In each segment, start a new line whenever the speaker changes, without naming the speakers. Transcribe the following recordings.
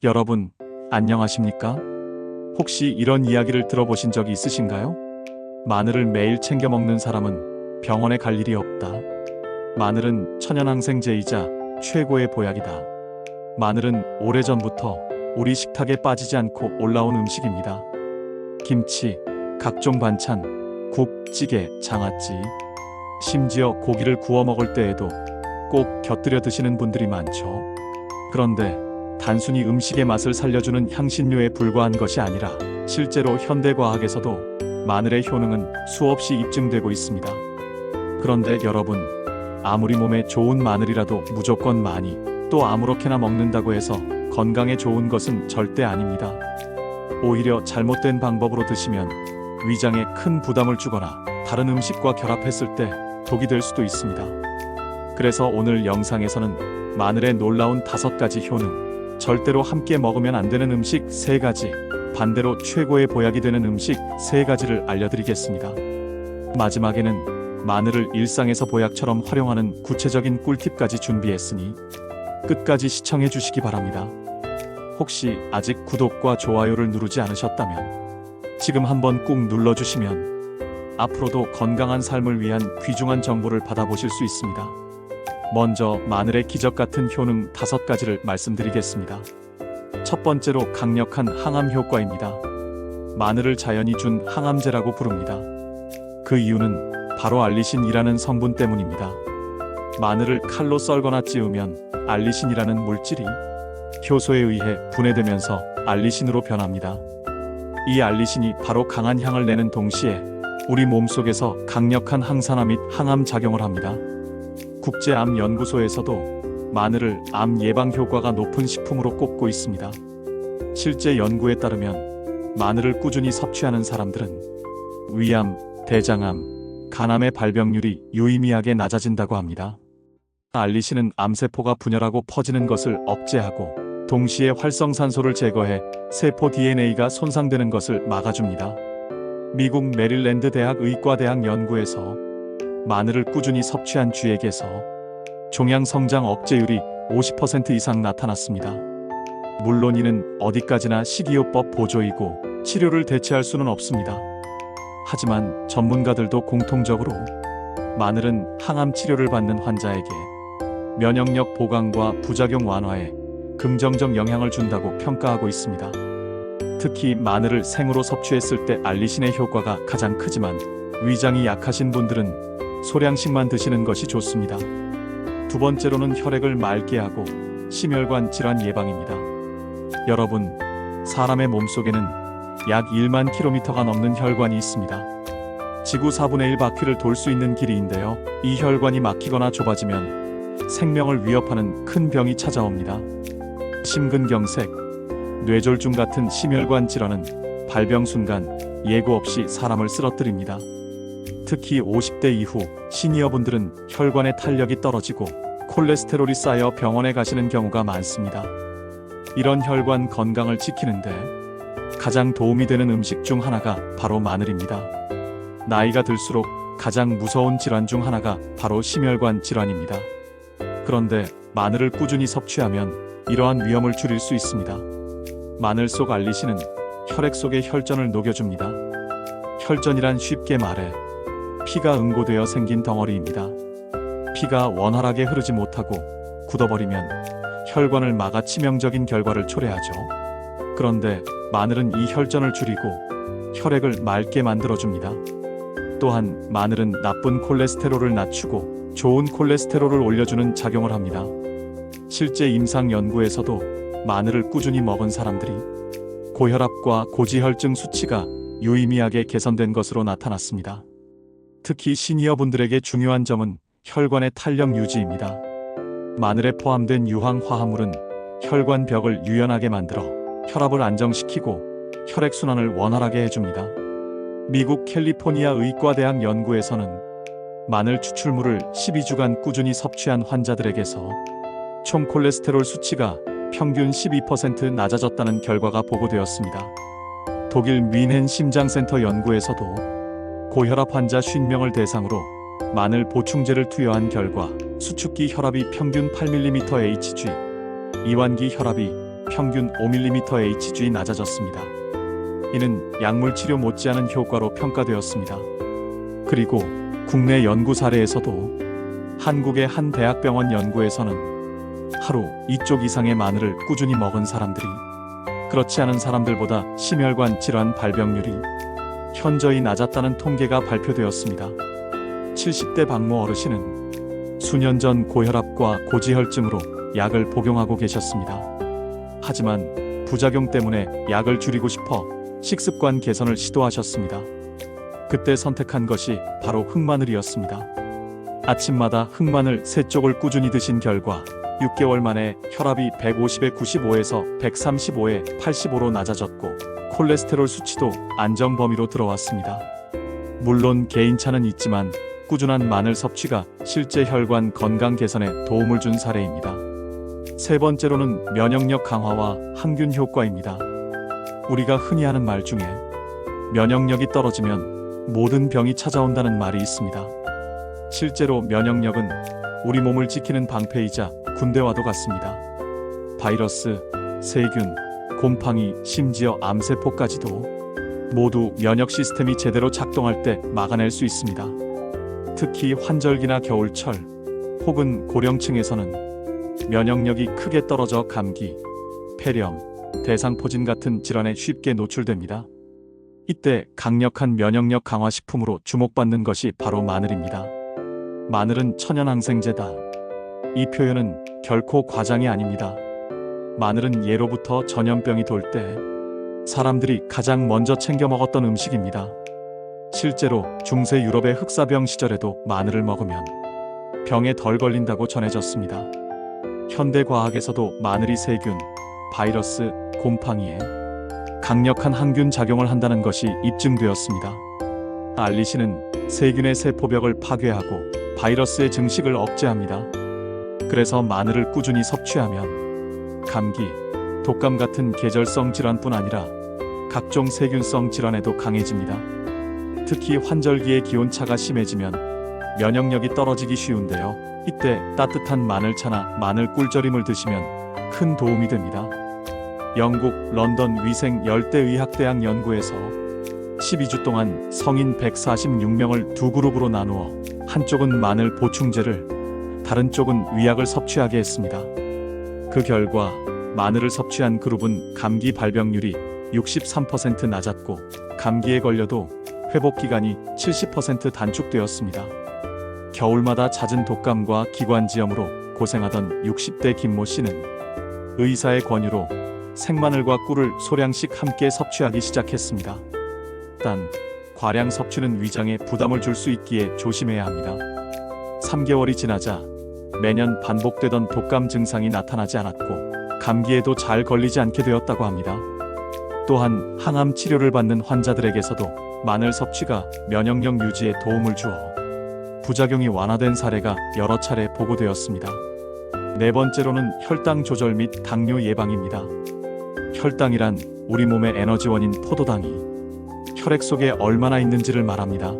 여러분, 안녕하십니까? 혹시 이런 이야기를 들어보신 적이 있으신가요? 마늘을 매일 챙겨 먹는 사람은 병원에 갈 일이 없다. 마늘은 천연항생제이자 최고의 보약이다. 마늘은 오래전부터 우리 식탁에 빠지지 않고 올라온 음식입니다. 김치, 각종 반찬, 국, 찌개, 장아찌, 심지어 고기를 구워 먹을 때에도 꼭 곁들여 드시는 분들이 많죠. 그런데 단순히 음식의 맛을 살려주는 향신료에 불과한 것이 아니라 실제로 현대과학에서도 마늘의 효능은 수없이 입증되고 있습니다. 그런데 여러분, 아무리 몸에 좋은 마늘이라도 무조건 많이 또 아무렇게나 먹는다고 해서 건강에 좋은 것은 절대 아닙니다. 오히려 잘못된 방법으로 드시면 위장에 큰 부담을 주거나 다른 음식과 결합했을 때 독이 될 수도 있습니다. 그래서 오늘 영상에서는 마늘의 놀라운 5가지 효능, 절대로 함께 먹으면 안 되는 음식 3가지, 반대로 최고의 보약이 되는 음식 3가지를 알려드리겠습니다. 마지막에는 마늘을 일상에서 보약처럼 활용하는 구체적인 꿀팁까지 준비했으니 끝까지 시청해 주시기 바랍니다. 혹시 아직 구독과 좋아요를 누르지 않으셨다면 지금 한번 꾹 눌러주시면 앞으로도 건강한 삶을 위한 귀중한 정보를 받아보실 수 있습니다. 먼저 마늘의 기적 같은 효능 5가지를 말씀드리겠습니다. 첫 번째로 강력한 항암 효과입니다. 마늘을 자연이 준 항암제라고 부릅니다. 그 이유는 바로 알리신이라는 성분 때문입니다. 마늘을 칼로 썰거나 찌우면 알리신이라는 물질이 효소에 의해 분해되면서 알리신으로 변합니다. 이 알리신이 바로 강한 향을 내는 동시에 우리 몸속에서 강력한 항산화 및 항암 작용을 합니다. 국제암연구소에서도 마늘을 암 예방 효과가 높은 식품으로 꼽고 있습니다. 실제 연구에 따르면 마늘을 꾸준히 섭취하는 사람들은 위암, 대장암, 간암의 발병률이 유의미하게 낮아진다고 합니다. 알리신은 암세포가 분열하고 퍼지는 것을 억제하고 동시에 활성산소를 제거해 세포 DNA가 손상되는 것을 막아줍니다. 미국 메릴랜드 대학 의과대학 연구에서 마늘을 꾸준히 섭취한 쥐에게서 종양 성장 억제율이 50% 이상 나타났습니다. 물론 이는 어디까지나 식이요법 보조이고 치료를 대체할 수는 없습니다. 하지만 전문가들도 공통적으로 마늘은 항암 치료를 받는 환자에게 면역력 보강과 부작용 완화에 긍정적 영향을 준다고 평가하고 있습니다. 특히 마늘을 생으로 섭취했을 때 알리신의 효과가 가장 크지만 위장이 약하신 분들은 소량씩만 드시는 것이 좋습니다. 두 번째로는 혈액을 맑게 하고 심혈관 질환 예방입니다. 여러분, 사람의 몸속에는 약 1만 킬로미터가 넘는 혈관이 있습니다. 지구 4분의 1 바퀴를 돌 수 있는 길이인데요. 이 혈관이 막히거나 좁아지면 생명을 위협하는 큰 병이 찾아옵니다. 심근경색, 뇌졸중 같은 심혈관 질환은 발병 순간 예고 없이 사람을 쓰러뜨립니다. 특히 50대 이후 시니어분들은 혈관의 탄력이 떨어지고 콜레스테롤이 쌓여 병원에 가시는 경우가 많습니다. 이런 혈관 건강을 지키는데 가장 도움이 되는 음식 중 하나가 바로 마늘입니다. 나이가 들수록 가장 무서운 질환 중 하나가 바로 심혈관 질환입니다. 그런데 마늘을 꾸준히 섭취하면 이러한 위험을 줄일 수 있습니다. 마늘 속 알리신은 혈액 속의 혈전을 녹여줍니다. 혈전이란 쉽게 말해 피가 응고되어 생긴 덩어리입니다. 피가 원활하게 흐르지 못하고 굳어버리면 혈관을 막아 치명적인 결과를 초래하죠. 그런데 마늘은 이 혈전을 줄이고 혈액을 맑게 만들어줍니다. 또한 마늘은 나쁜 콜레스테롤을 낮추고 좋은 콜레스테롤을 올려주는 작용을 합니다. 실제 임상 연구에서도 마늘을 꾸준히 먹은 사람들이 고혈압과 고지혈증 수치가 유의미하게 개선된 것으로 나타났습니다. 특히 시니어분들에게 중요한 점은 혈관의 탄력 유지입니다. 마늘에 포함된 유황화합물은 혈관 벽을 유연하게 만들어 혈압을 안정시키고 혈액순환을 원활하게 해줍니다. 미국 캘리포니아 의과대학 연구에서는 마늘 추출물을 12주간 꾸준히 섭취한 환자들에게서 총 콜레스테롤 수치가 평균 12% 낮아졌다는 결과가 보고되었습니다. 독일 뮌헨 심장센터 연구에서도 고혈압 환자 50명을 대상으로 마늘 보충제를 투여한 결과 수축기 혈압이 평균 8mmHg, 이완기 혈압이 평균 5mmHg 낮아졌습니다. 이는 약물 치료 못지않은 효과로 평가되었습니다. 그리고 국내 연구 사례에서도 한국의 한 대학병원 연구에서는 하루 2쪽 이상의 마늘을 꾸준히 먹은 사람들이 그렇지 않은 사람들보다 심혈관 질환 발병률이 현저히 낮았다는 통계가 발표되었습니다. 70대 박모 어르신은 수년 전 고혈압과 고지혈증으로 약을 복용하고 계셨습니다. 하지만 부작용 때문에 약을 줄이고 싶어 식습관 개선을 시도하셨습니다. 그때 선택한 것이 바로 흑마늘이었습니다. 아침마다 흑마늘 3쪽을 꾸준히 드신 결과 6개월 만에 혈압이 150에 95에서 135에 85로 낮아졌고 콜레스테롤 수치도 안정 범위로 들어왔습니다. 물론 개인차는 있지만 꾸준한 마늘 섭취가 실제 혈관 건강 개선에 도움을 준 사례입니다. 세 번째로는 면역력 강화와 항균 효과입니다. 우리가 흔히 하는 말 중에 면역력이 떨어지면 모든 병이 찾아온다는 말이 있습니다. 실제로 면역력은 우리 몸을 지키는 방패이자 군대와도 같습니다. 바이러스, 세균, 곰팡이, 심지어 암세포까지도 모두 면역 시스템이 제대로 작동할 때 막아낼 수 있습니다. 특히 환절기나 겨울철 혹은 고령층에서는 면역력이 크게 떨어져 감기, 폐렴, 대상포진 같은 질환에 쉽게 노출됩니다. 이때 강력한 면역력 강화 식품으로 주목받는 것이 바로 마늘입니다. 마늘은 천연항생제다. 이 표현은 결코 과장이 아닙니다. 마늘은 예로부터 전염병이 돌 때 사람들이 가장 먼저 챙겨 먹었던 음식입니다. 실제로 중세 유럽의 흑사병 시절에도 마늘을 먹으면 병에 덜 걸린다고 전해졌습니다. 현대 과학에서도 마늘이 세균, 바이러스, 곰팡이에 강력한 항균 작용을 한다는 것이 입증되었습니다. 알리신은 세균의 세포벽을 파괴하고 바이러스의 증식을 억제합니다. 그래서 마늘을 꾸준히 섭취하면 감기, 독감 같은 계절성 질환뿐 아니라 각종 세균성 질환에도 강해집니다. 특히 환절기에 기온차가 심해지면 면역력이 떨어지기 쉬운데요. 이때 따뜻한 마늘차나 마늘 꿀절임을 드시면 큰 도움이 됩니다. 영국 런던 위생 열대의학대학 연구에서 12주 동안 성인 146명을 두 그룹으로 나누어 한쪽은 마늘 보충제를, 다른 쪽은 위약을 섭취하게 했습니다. 그 결과 마늘을 섭취한 그룹은 감기 발병률이 63% 낮았고 감기에 걸려도 회복 기간이 70% 단축되었습니다. 겨울마다 잦은 독감과 기관지염으로 고생하던 60대 김모 씨는 의사의 권유로 생마늘과 꿀을 소량씩 함께 섭취하기 시작했습니다. 단, 과량 섭취는 위장에 부담을 줄 수 있기에 조심해야 합니다. 3개월이 지나자 매년 반복되던 독감 증상이 나타나지 않았고 감기에도 잘 걸리지 않게 되었다고 합니다. 또한 항암 치료를 받는 환자들에게서도 마늘 섭취가 면역력 유지에 도움을 주어 부작용이 완화된 사례가 여러 차례 보고되었습니다. 네 번째로는 혈당 조절 및 당뇨 예방입니다. 혈당이란 우리 몸의 에너지원인 포도당이 혈액 속에 얼마나 있는지를 말합니다.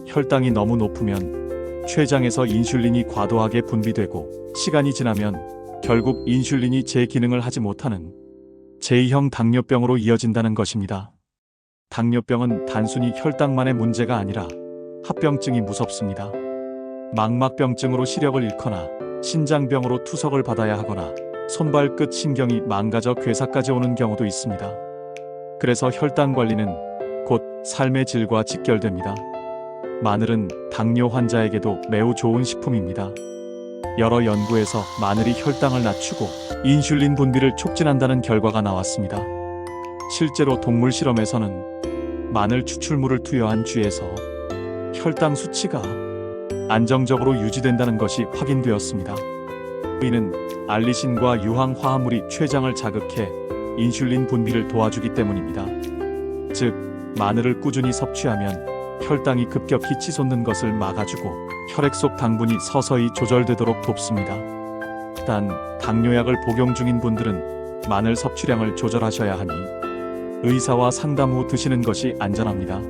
혈당이 너무 높으면 췌장에서 인슐린이 과도하게 분비되고 시간이 지나면 결국 인슐린이 제 기능을 하지 못하는 제2형 당뇨병으로 이어진다는 것입니다. 당뇨병은 단순히 혈당만의 문제가 아니라 합병증이 무섭습니다. 망막병증으로 시력을 잃거나 신장병으로 투석을 받아야 하거나 손발 끝 신경이 망가져 괴사까지 오는 경우도 있습니다. 그래서 혈당 관리는 곧 삶의 질과 직결됩니다. 마늘은 당뇨 환자에게도 매우 좋은 식품입니다. 여러 연구에서 마늘이 혈당을 낮추고 인슐린 분비를 촉진한다는 결과가 나왔습니다. 실제로 동물 실험에서는 마늘 추출물을 투여한 쥐에서 혈당 수치가 안정적으로 유지된다는 것이 확인되었습니다. 이는 알리신과 유황 화합물이 췌장을 자극해 인슐린 분비를 도와주기 때문입니다. 즉, 마늘을 꾸준히 섭취하면 혈당이 급격히 치솟는 것을 막아주고 혈액 속 당분이 서서히 조절되도록 돕습니다. 단, 당뇨약을 복용 중인 분들은 마늘 섭취량을 조절하셔야 하니 의사와 상담 후 드시는 것이 안전합니다.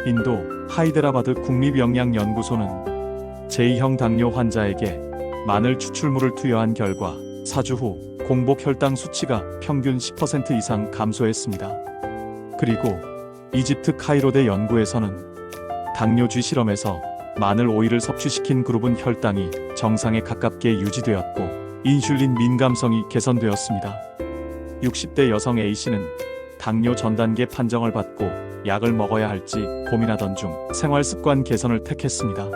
인도 하이데라바드 국립영양연구소는 제2형 당뇨 환자에게 마늘 추출물을 투여한 결과 4주 후 공복 혈당 수치가 평균 10% 이상 감소했습니다. 그리고 이집트 카이로대 연구에서는 당뇨쥐 실험에서 마늘 오일을 섭취시킨 그룹은 혈당이 정상에 가깝게 유지되었고 인슐린 민감성이 개선되었습니다. 60대 여성 A씨는 당뇨 전 단계 판정을 받고 약을 먹어야 할지 고민하던 중 생활습관 개선을 택했습니다.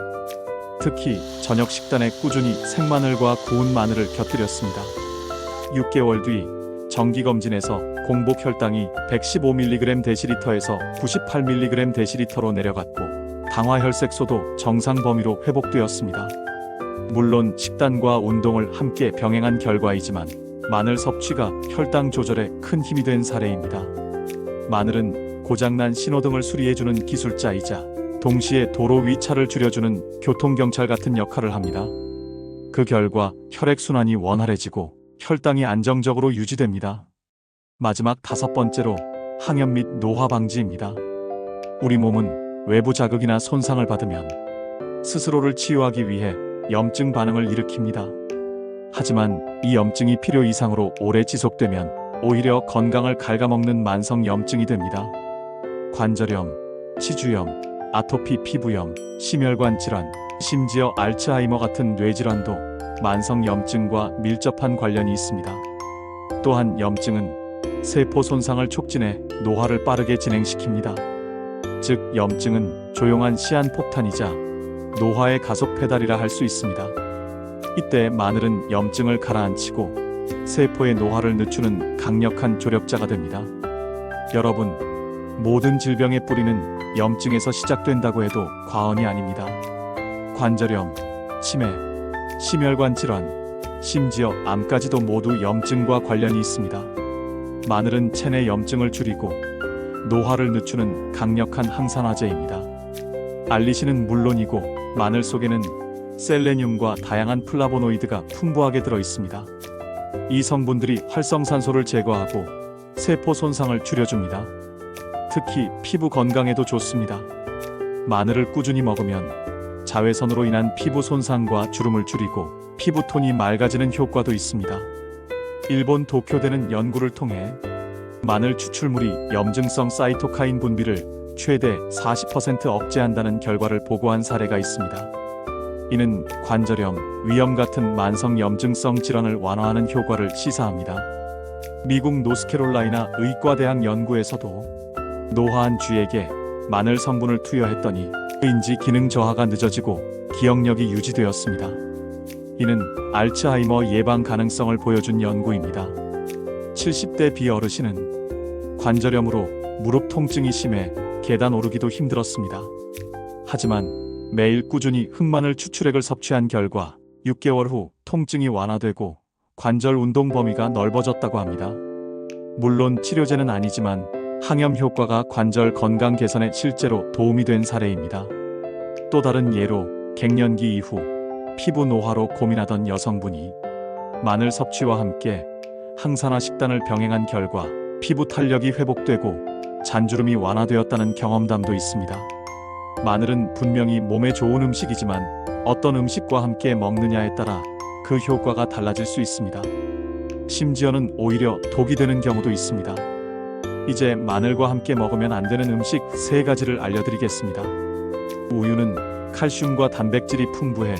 특히 저녁 식단에 꾸준히 생마늘과 구운 마늘을 곁들였습니다. 6개월 뒤 정기검진에서 공복 혈당이 115mg/dl에서 98mg/dl로 내려갔고 당화혈색소도 정상 범위로 회복되었습니다. 물론 식단과 운동을 함께 병행한 결과이지만 마늘 섭취가 혈당 조절에 큰 힘이 된 사례입니다. 마늘은 고장난 신호등을 수리해주는 기술자이자 동시에 도로 위차를 줄여주는 교통경찰 같은 역할을 합니다. 그 결과 혈액순환이 원활해지고 혈당이 안정적으로 유지됩니다. 마지막 5번째로 항염 및 노화 방지입니다. 우리 몸은 외부 자극이나 손상을 받으면 스스로를 치유하기 위해 염증 반응을 일으킵니다. 하지만 이 염증이 필요 이상으로 오래 지속되면 오히려 건강을 갉아먹는 만성 염증이 됩니다. 관절염, 치주염, 아토피 피부염, 심혈관 질환, 심지어 알츠하이머 같은 뇌질환도 만성 염증과 밀접한 관련이 있습니다. 또한 염증은 세포 손상을 촉진해 노화를 빠르게 진행시킵니다. 즉 염증은 조용한 시한폭탄이자 노화의 가속 페달이라 할 수 있습니다. 이때 마늘은 염증을 가라앉히고 세포의 노화를 늦추는 강력한 조력자가 됩니다. 여러분, 모든 질병의 뿌리는 염증에서 시작된다고 해도 과언이 아닙니다. 관절염, 치매, 심혈관 질환, 심지어 암까지도 모두 염증과 관련이 있습니다. 마늘은 체내 염증을 줄이고 노화를 늦추는 강력한 항산화제입니다. 알리신은 물론이고 마늘 속에는 셀레늄과 다양한 플라보노이드가 풍부하게 들어 있습니다. 이 성분들이 활성산소를 제거하고 세포 손상을 줄여줍니다. 특히 피부 건강에도 좋습니다. 마늘을 꾸준히 먹으면 자외선으로 인한 피부 손상과 주름을 줄이고 피부톤이 맑아지는 효과도 있습니다. 일본 도쿄대는 연구를 통해 마늘 추출물이 염증성 사이토카인 분비를 최대 40% 억제한다는 결과를 보고한 사례가 있습니다. 이는 관절염, 위염 같은 만성 염증성 질환을 완화하는 효과를 시사합니다. 미국 노스캐롤라이나 의과대학 연구에서도 노화한 쥐에게 마늘 성분을 투여했더니 인지 기능 저하가 늦어지고 기억력이 유지되었습니다. 이는 알츠하이머 예방 가능성을 보여준 연구입니다. 70대 비어르신은 관절염으로 무릎 통증이 심해 계단 오르기도 힘들었습니다. 하지만 매일 꾸준히 흑마늘 추출액을 섭취한 결과 6개월 후 통증이 완화되고 관절 운동 범위가 넓어졌다고 합니다. 물론 치료제는 아니지만 항염 효과가 관절 건강 개선에 실제로 도움이 된 사례입니다. 또 다른 예로 갱년기 이후 피부 노화로 고민하던 여성분이 마늘 섭취와 함께 항산화 식단을 병행한 결과 피부 탄력이 회복되고 잔주름이 완화되었다는 경험담도 있습니다. 마늘은 분명히 몸에 좋은 음식이지만 어떤 음식과 함께 먹느냐에 따라 그 효과가 달라질 수 있습니다. 심지어는 오히려 독이 되는 경우도 있습니다. 이제 마늘과 함께 먹으면 안 되는 음식 3가지를 알려드리겠습니다. 우유는 칼슘과 단백질이 풍부해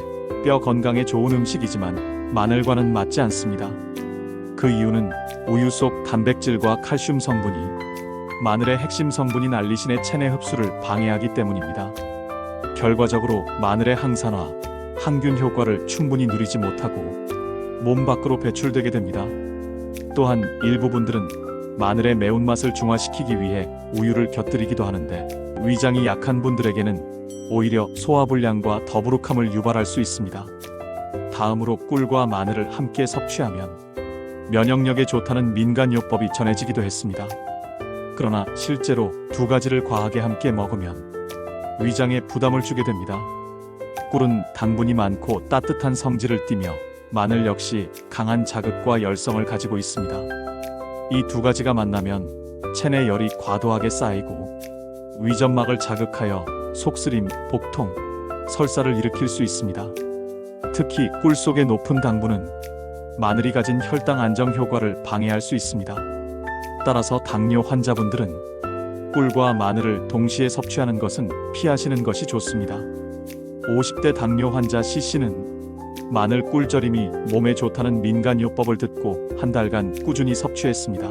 뼈 건강에 좋은 음식이지만 마늘과는 맞지 않습니다. 그 이유는 우유 속 단백질과 칼슘 성분이 마늘의 핵심 성분인 알리신의 체내 흡수를 방해하기 때문입니다. 결과적으로 마늘의 항산화, 항균 효과를 충분히 누리지 못하고 몸 밖으로 배출되게 됩니다. 또한 일부 분들은 마늘의 매운맛을 중화시키기 위해 우유를 곁들이기도 하는데 위장이 약한 분들에게는 오히려 소화불량과 더부룩함을 유발할 수 있습니다. 다음으로 꿀과 마늘을 함께 섭취하면 면역력에 좋다는 민간요법이 전해지기도 했습니다. 그러나 실제로 2가지를 과하게 함께 먹으면 위장에 부담을 주게 됩니다. 꿀은 당분이 많고 따뜻한 성질을 띠며 마늘 역시 강한 자극과 열성을 가지고 있습니다. 이 2가지가 만나면 체내 열이 과도하게 쌓이고 위점막을 자극하여 속쓰림, 복통, 설사를 일으킬 수 있습니다. 특히 꿀 속의 높은 당분은 마늘이 가진 혈당 안정 효과를 방해할 수 있습니다. 따라서 당뇨 환자분들은 꿀과 마늘을 동시에 섭취하는 것은 피하시는 것이 좋습니다. 50대 당뇨 환자 C씨는 마늘 꿀절임이 몸에 좋다는 민간요법을 듣고 한 달간 꾸준히 섭취했습니다.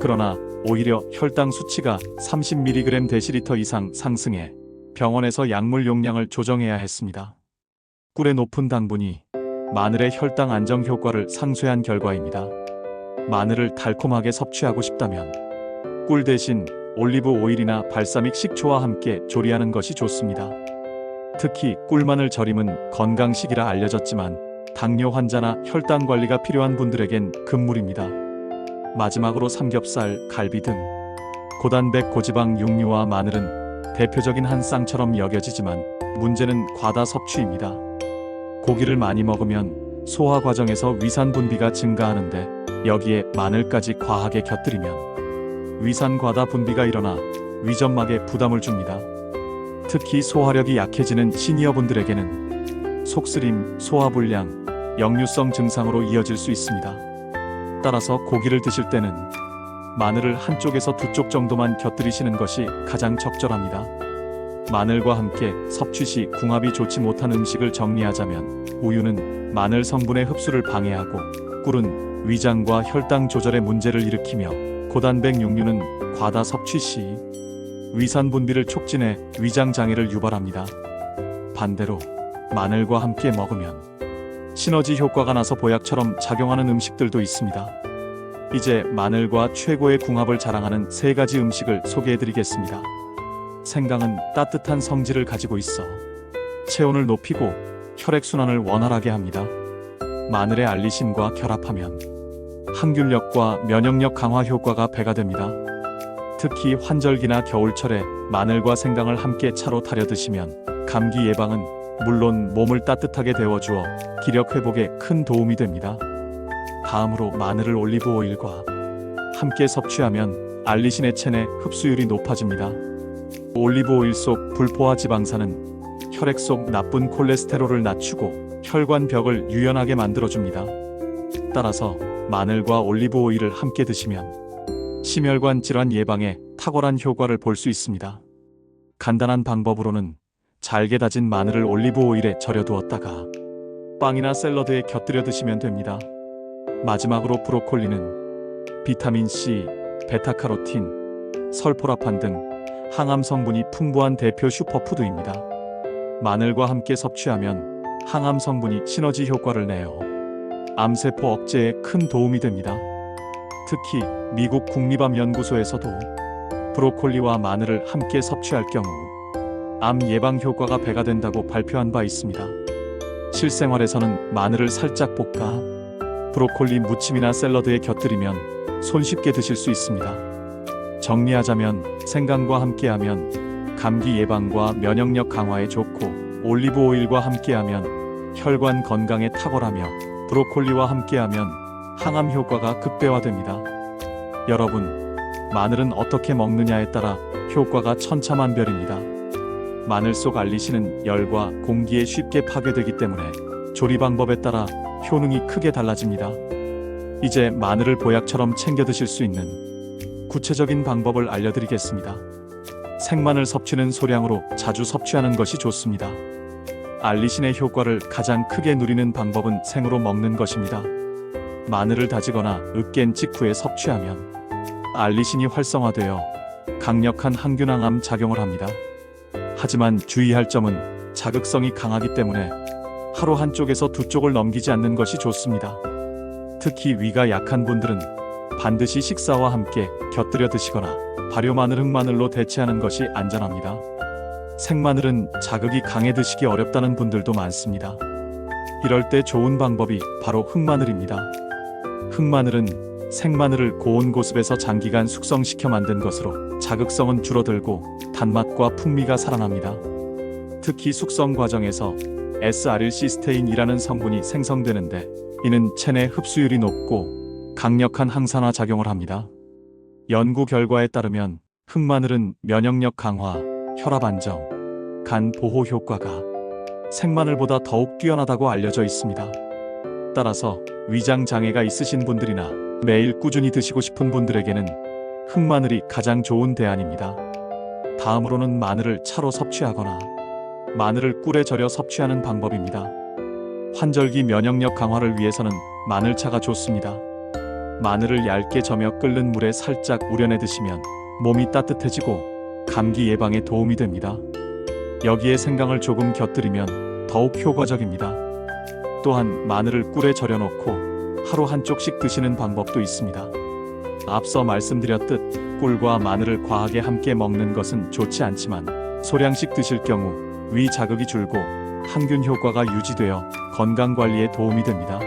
그러나 오히려 혈당 수치가 30mg 데시리터 이상 상승해 병원에서 약물 용량을 조정해야 했습니다. 꿀의 높은 당분이 마늘의 혈당 안정 효과를 상쇄한 결과입니다. 마늘을 달콤하게 섭취하고 싶다면 꿀 대신 올리브 오일이나 발사믹 식초와 함께 조리하는 것이 좋습니다. 특히 꿀마늘 절임은 건강식이라 알려졌지만 당뇨 환자나 혈당 관리가 필요한 분들에겐 금물입니다. 마지막으로 삼겹살, 갈비 등 고단백 고지방 육류와 마늘은 대표적인 한 쌍처럼 여겨지지만 문제는 과다 섭취입니다. 고기를 많이 먹으면 소화 과정에서 위산 분비가 증가하는데 여기에 마늘까지 과하게 곁들이면 위산 과다 분비가 일어나 위점막에 부담을 줍니다. 특히 소화력이 약해지는 시니어분들에게는 속쓰림, 소화불량, 역류성 증상으로 이어질 수 있습니다. 따라서 고기를 드실 때는 마늘을 한쪽에서 두 쪽 정도만 곁들이시는 것이 가장 적절합니다. 마늘과 함께 섭취 시 궁합이 좋지 못한 음식을 정리하자면 우유는 마늘 성분의 흡수를 방해하고 꿀은 위장과 혈당 조절에 문제를 일으키며 고단백 육류는 과다 섭취 시 위산 분비를 촉진해 위장 장애를 유발합니다. 반대로 마늘과 함께 먹으면 시너지 효과가 나서 보약처럼 작용하는 음식들도 있습니다. 이제 마늘과 최고의 궁합을 자랑하는 3가지 음식을 소개해드리겠습니다. 생강은 따뜻한 성질을 가지고 있어 체온을 높이고 혈액순환을 원활하게 합니다. 마늘의 알리신과 결합하면 항균력과 면역력 강화 효과가 배가 됩니다. 특히 환절기나 겨울철에 마늘과 생강을 함께 차로 타려 드시면 감기 예방은 물론 몸을 따뜻하게 데워주어 기력 회복에 큰 도움이 됩니다. 다음으로 마늘을 올리브 오일과 함께 섭취하면 알리신의 체내 흡수율이 높아집니다. 올리브 오일 속 불포화 지방산은 혈액 속 나쁜 콜레스테롤을 낮추고 혈관 벽을 유연하게 만들어줍니다. 따라서 마늘과 올리브 오일을 함께 드시면 심혈관 질환 예방에 탁월한 효과를 볼 수 있습니다. 간단한 방법으로는 잘게 다진 마늘을 올리브 오일에 절여 두었다가 빵이나 샐러드에 곁들여 드시면 됩니다. 마지막으로 브로콜리는 비타민 C, 베타카로틴, 설포라판 등 항암 성분이 풍부한 대표 슈퍼푸드입니다. 마늘과 함께 섭취하면 항암 성분이 시너지 효과를 내어 암세포 억제에 큰 도움이 됩니다. 특히 미국 국립암연구소에서도 브로콜리와 마늘을 함께 섭취할 경우 암 예방 효과가 배가 된다고 발표한 바 있습니다. 실생활에서는 마늘을 살짝 볶아 브로콜리 무침이나 샐러드에 곁들이면 손쉽게 드실 수 있습니다. 정리하자면 생강과 함께하면 감기 예방과 면역력 강화에 좋고 올리브 오일과 함께하면 혈관 건강에 탁월하며 브로콜리와 함께하면 항암 효과가 극대화됩니다. 여러분, 마늘은 어떻게 먹느냐에 따라 효과가 천차만별입니다. 마늘 속 알리신은 열과 공기에 쉽게 파괴되기 때문에 조리 방법에 따라 효능이 크게 달라집니다. 이제 마늘을 보약처럼 챙겨 드실 수 있는 구체적인 방법을 알려드리겠습니다. 생마늘 섭취는 소량으로 자주 섭취하는 것이 좋습니다. 알리신의 효과를 가장 크게 누리는 방법은 생으로 먹는 것입니다. 마늘을 다지거나 으깬 직후에 섭취하면 알리신이 활성화되어 강력한 항균항암 작용을 합니다. 하지만 주의할 점은 자극성이 강하기 때문에 하루 한쪽에서 두 쪽을 넘기지 않는 것이 좋습니다. 특히 위가 약한 분들은 반드시 식사와 함께 곁들여 드시거나 발효 마늘, 흑마늘로 대체하는 것이 안전합니다. 생마늘은 자극이 강해 드시기 어렵다는 분들도 많습니다. 이럴 때 좋은 방법이 바로 흑마늘입니다. 흑마늘은 생마늘을 고온 고습에서 장기간 숙성시켜 만든 것으로 자극성은 줄어들고 단맛과 풍미가 살아납니다. 특히 숙성 과정에서 S알릴시스테인이라는 성분이 생성되는데 이는 체내 흡수율이 높고 강력한 항산화 작용을 합니다. 연구 결과에 따르면 흑마늘은 면역력 강화, 혈압 안정, 간 보호 효과가 생마늘보다 더욱 뛰어나다고 알려져 있습니다. 따라서 위장 장애가 있으신 분들이나 매일 꾸준히 드시고 싶은 분들에게는 흑마늘이 가장 좋은 대안입니다. 다음으로는 마늘을 차로 섭취하거나 마늘을 꿀에 절여 섭취하는 방법입니다. 환절기 면역력 강화를 위해서는 마늘차가 좋습니다. 마늘을 얇게 저며 끓는 물에 살짝 우려내 드시면 몸이 따뜻해지고 감기 예방에 도움이 됩니다. 여기에 생강을 조금 곁들이면 더욱 효과적입니다. 또한 마늘을 꿀에 절여 놓고 하루 한쪽씩 드시는 방법도 있습니다. 앞서 말씀드렸듯 꿀과 마늘을 과하게 함께 먹는 것은 좋지 않지만 소량씩 드실 경우 위 자극이 줄고 항균 효과가 유지되어 건강관리에 도움이 됩니다.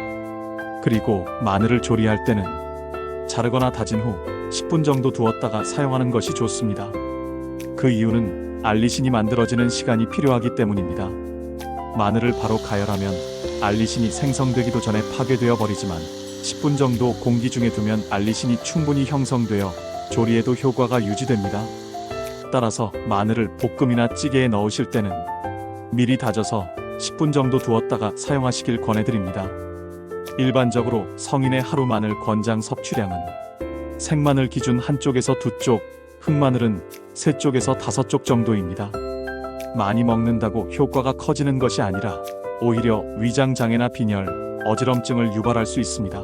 그리고 마늘을 조리할 때는 자르거나 다진 후 10분 정도 두었다가 사용하는 것이 좋습니다. 그 이유는 알리신이 만들어지는 시간이 필요하기 때문입니다. 마늘을 바로 가열하면 알리신이 생성되기도 전에 파괴되어 버리지만 10분 정도 공기 중에 두면 알리신이 충분히 형성되어 조리에도 효과가 유지됩니다. 따라서 마늘을 볶음이나 찌개에 넣으실 때는 미리 다져서 10분 정도 두었다가 사용하시길 권해드립니다. 일반적으로 성인의 하루 마늘 권장 섭취량은 생마늘 기준 1쪽에서 2쪽, 흑마늘은 3쪽에서 5쪽 정도입니다. 많이 먹는다고 효과가 커지는 것이 아니라 오히려 위장 장애나 빈혈, 어지럼증을 유발할 수 있습니다.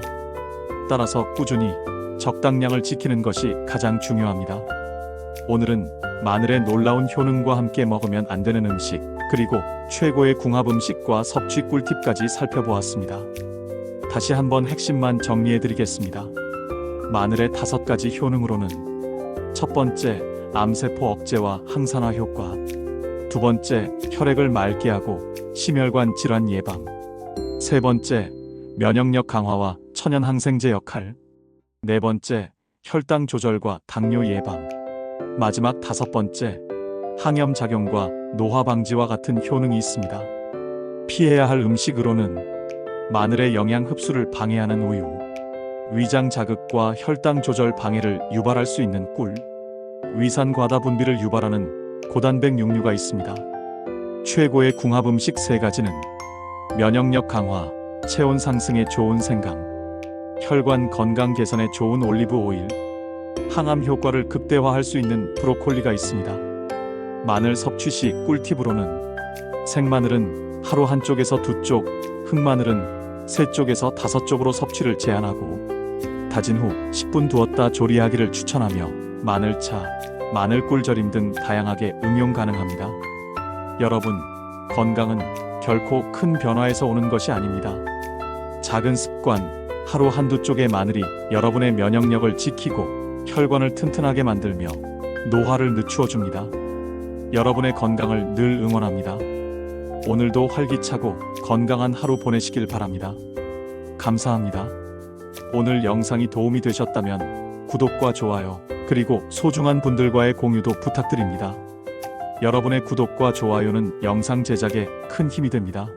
따라서 꾸준히 적당량을 지키는 것이 가장 중요합니다. 오늘은 마늘의 놀라운 효능과 함께 먹으면 안 되는 음식, 그리고 최고의 궁합 음식과 섭취 꿀팁까지 살펴보았습니다. 다시 한번 핵심만 정리해드리겠습니다. 마늘의 5가지 효능으로는 첫 번째, 암세포 억제와 항산화 효과. 두 번째, 혈액을 맑게 하고 심혈관 질환 예방. 세 번째, 면역력 강화와 천연 항생제 역할. 네 번째, 혈당 조절과 당뇨 예방. 마지막 5번째, 항염 작용과 노화 방지와 같은 효능이 있습니다. 피해야 할 음식으로는 마늘의 영양 흡수를 방해하는 우유, 위장 자극과 혈당 조절 방해를 유발할 수 있는 꿀, 위산 과다 분비를 유발하는 고단백 육류가 있습니다. 최고의 궁합 음식 3가지는 면역력 강화, 체온 상승에 좋은 생강, 혈관 건강 개선에 좋은 올리브 오일, 항암 효과를 극대화할 수 있는 브로콜리가 있습니다. 마늘 섭취 시 꿀팁으로는 생마늘은 하루 1쪽에서 2쪽, 흑마늘은 3쪽에서 5쪽으로 섭취를 제한하고 다진 후 10분 두었다 조리하기를 추천하며 마늘차, 마늘꿀 절임 등 다양하게 응용 가능합니다. 여러분, 건강은 결코 큰 변화에서 오는 것이 아닙니다. 작은 습관, 하루 한두 쪽의 마늘이 여러분의 면역력을 지키고 혈관을 튼튼하게 만들며 노화를 늦추어 줍니다. 여러분의 건강을 늘 응원합니다. 오늘도 활기차고 건강한 하루 보내시길 바랍니다. 감사합니다. 오늘 영상이 도움이 되셨다면 구독과 좋아요, 그리고 소중한 분들과의 공유도 부탁드립니다. 여러분의 구독과 좋아요는 영상 제작에 큰 힘이 됩니다.